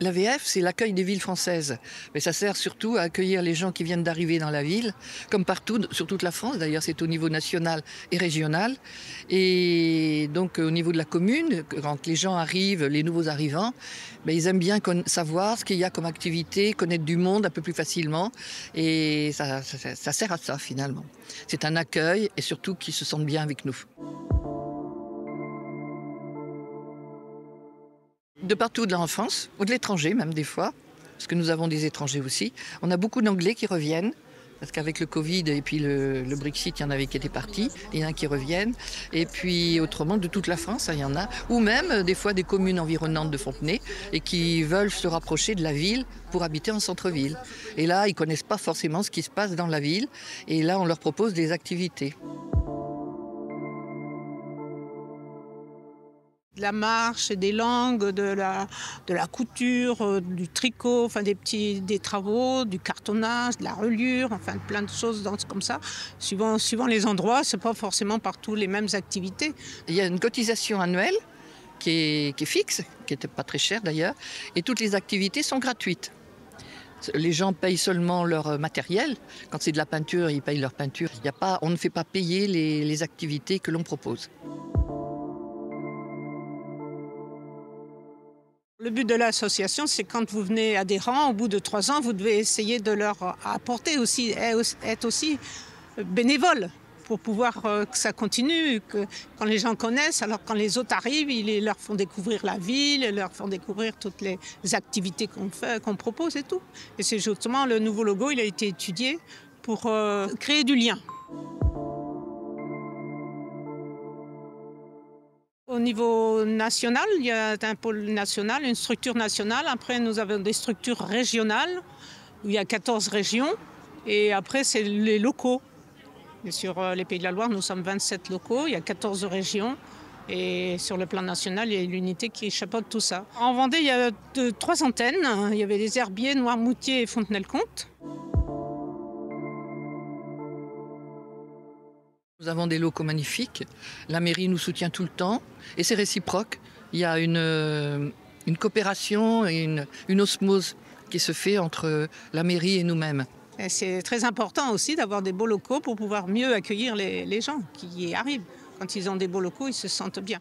L'AVF, c'est l'accueil des villes françaises. Mais ça sert surtout à accueillir les gens qui viennent d'arriver dans la ville, comme partout, sur toute la France. D'ailleurs, c'est au niveau national et régional. Et donc, au niveau de la commune, quand les gens arrivent, les nouveaux arrivants, ils aiment bien savoir ce qu'il y a comme activité, connaître du monde un peu plus facilement. Et ça sert à ça, finalement. C'est un accueil et surtout qu'ils se sentent bien avec nous. De partout de l'enfance, ou de l'étranger même des fois, parce que nous avons des étrangers aussi. On a beaucoup d'Anglais qui reviennent, parce qu'avec le Covid et puis le Brexit, il y en avait qui étaient partis, il y en a qui reviennent. Et puis autrement, de toute la France, il y en a. Ou même des fois des communes environnantes de Fontenay et qui veulent se rapprocher de la ville pour habiter en centre-ville. Et là, ils ne connaissent pas forcément ce qui se passe dans la ville. Et là, on leur propose des activités. De la marche, des langues, de la couture, du tricot, enfin des travaux, du cartonnage, de la reliure, enfin plein de choses comme ça. Suivant les endroits, c'est pas forcément partout les mêmes activités. Il y a une cotisation annuelle qui est fixe, qui n'était pas très chère d'ailleurs, et toutes les activités sont gratuites. Les gens payent seulement leur matériel. Quand c'est de la peinture, ils payent leur peinture. On ne fait pas payer les activités que l'on propose. Le but de l'association, c'est quand vous venez adhérent, au bout de 3 ans, vous devez essayer de leur apporter aussi, être aussi bénévole pour pouvoir que ça continue, que quand les gens connaissent, alors quand les autres arrivent, ils leur font découvrir la ville, ils leur font découvrir toutes les activités qu'on propose et tout. Et c'est justement le nouveau logo, il a été étudié pour créer du lien. Au niveau national, il y a un pôle national, une structure nationale. Après, nous avons des structures régionales, où il y a 14 régions. Et après, c'est les locaux. Et sur les Pays de la Loire, nous sommes 27 locaux, il y a 14 régions. Et sur le plan national, il y a l'unité qui chapeaute tout ça. En Vendée, il y a 3 antennes. Il y avait les Herbiers, Noirmoutier et Fontenay-le-Comte. Nous avons des locaux magnifiques, la mairie nous soutient tout le temps et c'est réciproque. Il y a une coopération et une osmose qui se fait entre la mairie et nous-mêmes. C'est très important aussi d'avoir des beaux locaux pour pouvoir mieux accueillir les gens qui y arrivent. Quand ils ont des beaux locaux, ils se sentent bien.